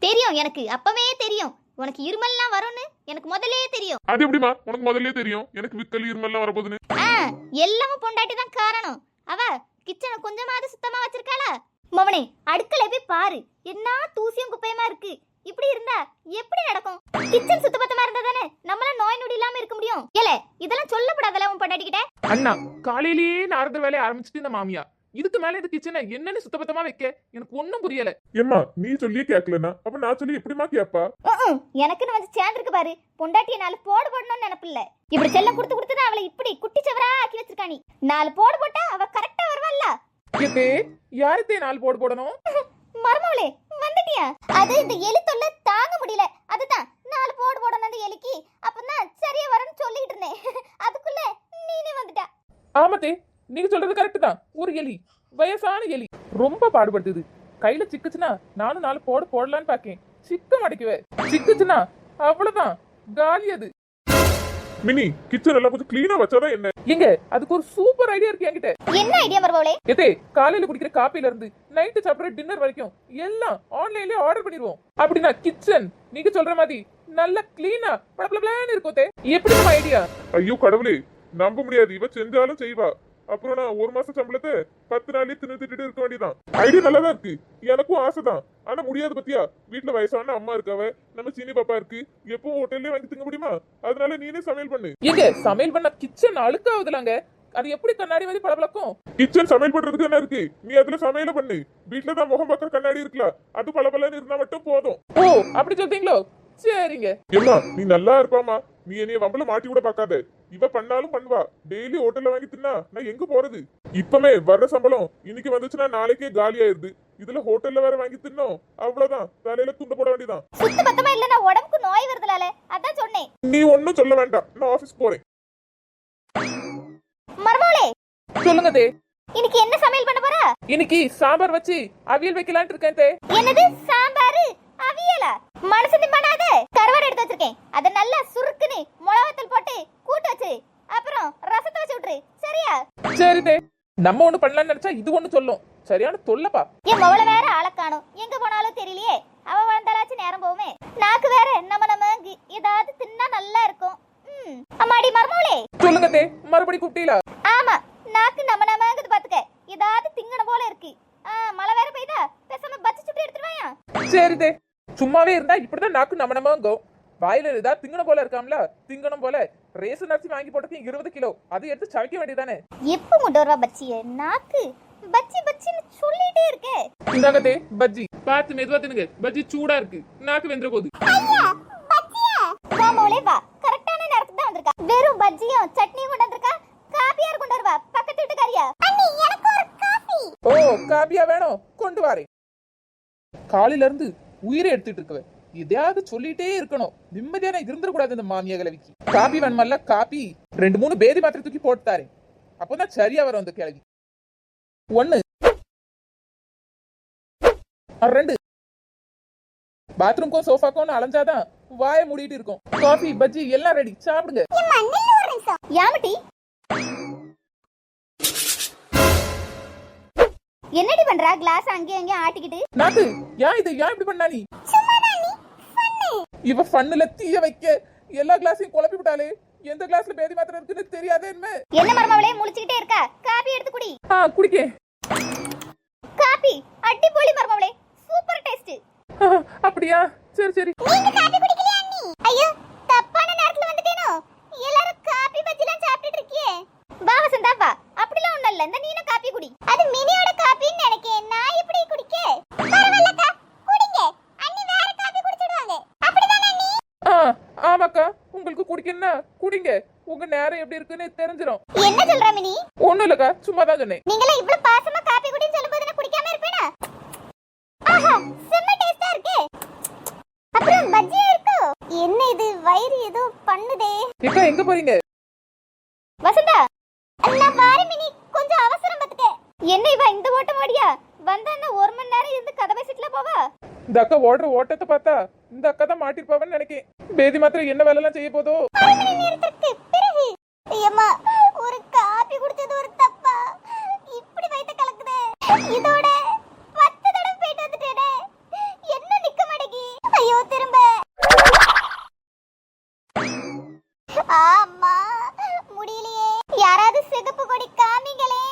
தெரியும், எனக்கு அப்பவே தெரியும் உனக்கு இருமல்லாம் வரும்னு எனக்கு முதல்லயே தெரியும். அது எப்படிமா உனக்கு முதல்லயே தெரியும் எனக்கு விக்கல் இருமல்லாம் வரப்போகுதுன்னு? எல்லாமும் பொண்டாட்டி தான் காரணம். அவ கிச்சனை கொஞ்சமாவது சுத்தமா வச்சிருக்காளா? மவனே, அடுக்கலை போய் பாரு, என்ன தூசியும் குப்பையுமா இருக்கு. இப்படி இருந்தா எப்படி நடக்கும்? கிச்சன் சுத்தபத்தமா இருந்தா தானே நம்மள நோய் நொடி இல்லாம இருக்க முடியும். ஏல, இதெல்லாம் சொல்லப்படாதல உன் பொண்டாட்டிக்கிட்ட. அண்ணா, காலையிலேயே நாரத வேலையை ஆரம்பிச்சுட்டு இந்த மாமியா இதுக்கு மேல இந்த கிச்சனை என்னன்னு சுத்தபத்தமா வைக்க எனக்கு ஒன்னும் புரியல. ஏம்மா நீ சொல்லியே கேட்கலன்னா அப்ப நான் சொல்லி எப்படிமா கேப்பா? எனக்குன்னு வந்து சேர்ந்துருக்கு பாரு, பொண்டாட்டிய 4 போடு போடணும்னு நினைப்பு இல்ல. இப்படி செல்ல கொடுத்து கொடுத்துதான் அவளை இப்படி குட்டி சவரா ஆக்கி வச்சிருக்கா. நீ 4 போடு போட்டா அவ கரெக்டா வருவாள்ல. யாருத்தே 4 போடு போடணும்? மர்மவளே, வந்துட்டியா? அது இந்த எலி தொல்லை தாங்க முடியல, அதுதான் 4 போடு போடணும் அந்த எலிக்கு. அப்பதான் சரியா வரும்னு சொல்லிட்டு இருந்தேன், அதுக்குள்ள நீனே வந்துட்டா. ஆமாத்தே, நீங்க சொல்றது கரெக்ட் தான். ஒரு எலி, வயசான எலி, ரொம்ப பாடுபடுத்துது. கையில சிக்குச்சுன்னா நானும் 4 போடு போடலான்னு பாக்கேன், சிக்க மாட்டேக்குவே. சிக்குச்சுன்னா அவ்வளவுதான், காலி. அது மினி கிச்சன் எல்லாம் கொஞ்சம் கிளீனா வச்சாதான் என்ன? எங்க அதுக்கு ஒரு சூப்பர் ஐடியா இருக்கு என்கிட்ட. என்ன ஐடியா மர்மவளே? எதே, காலையில குடிக்கிற காப்பில இருந்து நைட்டு சாப்பிடுற டின்னர் வரைக்கும் எல்லாம் ஆன்லைன்லயே ஆர்டர் பண்ணிடுவோம். அப்படின்னா கிச்சன் நீங்க சொல்ற மாதிரி நல்ல கிளீனா பளபளன்னு இருக்கும். எப்படி நம்ம ஐடியா? ஐயோ கடவுளே, நம்ப முடியாது. இவ செஞ்சாலும் செய்வா. அப்புறம் நான் 1 மாச சம்பளத்தை 10 நாளே தின்னுட்டு இருக்க வேண்டியதான். ஐடியா நல்லாதான் இருக்கு, எனக்கும் ஆசைதான். ஆனா முடியாது பத்தியா, வீட்டுல வயசான அம்மா இருக்காவ, நம்ம சீனி பாப்பா இருக்கு, எப்பவும் ஹோட்டல்லே வாங்கி திங்க முடியுமா? அதனால நீனே சமையல் பண்ணு. எங்க சமையல் பண்ண கிச்சன் அழுக்காவதுலாங்க, அது எப்படி கண்ணாடி மாதிரி பளபளக்கும்? கிச்சன் சமையல் பண்றதுக்கு என்ன இருக்கு? நீ அதுல சமையல பண்ணு. வீட்டுல தான் முகம் பார்க்கற கண்ணாடி இருக்கலாம், அது பளபளன்னு இருந்தா மட்டும் போதும். ஓ, அப்படி சொல்றீங்களோ? சரிங்க. ஏம்மா நீ நல்லா இருப்பாமா, நீ என்னைய வம்பல மாட்டி கூட பாக்காத. இவ பண்ணாலும் பண்ணுவா. டெய்லி ஹோட்டல்ல வாங்கி தின்னா நான் எங்க போறது? இப்பமே வர்ற சம்பளம் இன்னைக்கு வந்துச்சுன்னா நாளைக்கே காலி ஆயிருது. இதுல ஹோட்டல்ல வேற வாங்கி தின்னோம், அவ்வளவுதான், தலையில துண்டு போட வேண்டியதான். சுத்த பத்தமா இல்லனா உடம்புக்கு நோய் வருதுலால, அதான் சொன்னேன். நீ ஒண்ணும் சொல்ல வேண்டாம், நான் ஆபீஸ் போறேன். மர்மவளே, சொல்லுங்க தே. இன்னைக்கு என்ன சமையல் பண்ண போறா? இன்னைக்கு சாம்பார் வச்சு அவியல் வைக்கலாம்னு இருக்கேன் தே. என்னது சாம்பார் அவியலா? மனசு நிம்மடாத. கருவாடு எடுத்து வச்சிருக்கேன், அத நல்லா சுருக்குனி மிளகாத்தூள் போட்டு கூட்டு வச்சு அப்புறம் ரசத்தை வச்சு விட்டுரு, சரியா? சரி தே. நம்ம ஒண்ணு பண்ணலாம்னு நினைச்சா இது ஒண்ணு சொல்லும். சரியான தொல்லப்பா. என் மவள வேற ஆளக்கானோ, எங்க போனாலும் தெரியலையே. அவ வந்தாலாச்சும் நேரம் போகுமே. நாக்கு வேற நம்ம ஏதாவது தின்னா நல்லா இருக்கும். அம்மாடி மர்மவளே. சொல்லுங்க தே, மறுபடி கூப்பிட்டீங்களா? ஆமா, நாக்கு நம்மங்குது பாத்துக்க, ஏதாவது திங்கன போல இருக்கு. மழை வேற பெய்தா, பேசாம பச்சி சுட்டு எடுத்துட்டு வாயா. சரி தே, சும்மாவே இருந்தா இப்படிதான் நாக்கு நம்மங்கோ. வாயில ஏதாவது திங்கணும் போல இருக்காம்ல, திங்கணும் போல ரேசன் அரிசி வாங்கி போட்டு 20 கிலோ அதை எடுத்து சமைக்க வேண்டியதானே. எப்ப கொண்டு வரவா பச்சிய? நாக்கு பச்சி பச்சின்னு சொல்லிட்டே இருக்கே. இந்தாங்க தே பஜ்ஜி, பார்த்து மெதுவா தின்னுங்க, பஜ்ஜி சூடா இருக்கு, நாக்கு வெந்துற போகுது. மாமோளே வா, கரெக்டான நேரத்துக்கு தான் வந்திருக்கா. வெறும் பஜ்ஜியும் சட்னியும் கொண்டு வந்திருக்கா. காபியார் கொண்டு வருவா, பக்கத்து வீட்டுக்காரியா. அண்ணி எனக்கு ஒரு காபி. ஓ, காபியா வேணும், கொண்டு வரேன். காலையில இருந்து உயிரை எடுத்துட்டு இருக்கவ எதையாவது சொல்லிட்டே இருக்கணும், நிம்மதியான இருந்துட கூடாது இந்த மாமியா கிழவிக்கு. காபி வேணுமல்ல, காபி 2-3 பேதி மாத்திரை தூக்கி போட்டு தாரேன், அப்பதான் சரியா வரும் அந்த கிழவி. 1 2 பாத்ரூம்க்கும் சோஃபாக்கும் அலைஞ்சாதான் வாய மூடிட்டு இருக்கும். காபி பஜ்ஜி எல்லாம் ரெடி, சாப்பிடுங்க. யாமட்டி என்னடி பண்றா? கிளாஸ் அங்கே அங்கே ஆட்டிக்கிட்டு. நாக்கு ஏன் இது, ஏன் இப்படி பண்ணா நீ? இவ ஃபன்னுல தீய வைக்க எல்லா கிளாஸையும் குழப்பி விட்டாலே. எந்த கிளாஸ்ல பேதி மாத்திரை இருக்குன்னு தெரியாதே. என்ன மர்மவளே முழிச்சிட்டே இருக்கா? காபி எடுத்து குடி. குடிக்க. காபி அடிபொலி மர்மவளே, சூப்பர் டேஸ்ட். அப்படியா? சரி சரி. நீங்க காபி குடிக்கலையா அண்ணி? ஐயோ, தப்பான நேரத்துல வந்துட்டேனோ. எல்லாரும் காபி பஜ்ஜிலாம் சாப்பிட்டுட்டு இருக்கியே. வா வசந்தா வா, அப்படிலாம் ஒண்ணும் இல்ல, இந்த நீன காபி குடி. அது மினியோட காபின்னு நினைக்கேன், நான் எப்படி குடிக்க? பரவாயில்லக்கா, குடிங்க. அண்ணி வேற காபி குடிச்சிடுவாங்க, அப்படிதானே அண்ணி? ஆமாக்கா, உங்களுக்கு குடிக்கணும்னா குடிங்க, உங்க நேரம் எப்படி இருக்குன்னு தெரிஞ்சிடும். என்ன சொல்ற மினி? ஒண்ணும் இல்லக்கா, சும்மா தான் சொன்னேன். நீங்களே இவ்வளவு பாசமா காபி குடின்னு சொல்லும்போது நான் குடிக்காம இருப்பேனா? ஆஹா, செம்ம டேஸ்டா இருக்கு. அப்புறம் பஜ்ஜியா இருக்கு. என்ன இது, வயிறு ஏதோ பண்ணுதே. அக்கா எங்க போறீங்க? வசந்தா, நான் வாரி மினி, கொஞ்சம் அவசரம் பத்துக்க. என்ன இவ இந்த ஓட்டம் ஓடியா? வந்தா 1 மணி நேரம் இருந்து கதை பேசிட்டுல போவா. இந்த அக்கா ஓடுற ஓட்டத்தை பார்த்தா இந்த அக்கா தான் மாட்டிருப்பாவன்னு நினைக்கேன். பேதி மாத்திரை என்ன வேலை எல்லாம் செய்ய போதோ? 1 மணி நேரத்துக்கு பிறகு ஐயம்மா, ஒரு காபி குடிச்சது ஒரு தப்பா? இப்படி வயித்த கலக்குதே. இதோட 10 தடவை போயிட்டு வந்துட்டேனே, என்ன நிக்க மாட்டேங்குது. ஆமா முடியலையே, யாராவது சிகப்பு கொடி காமிங்களே.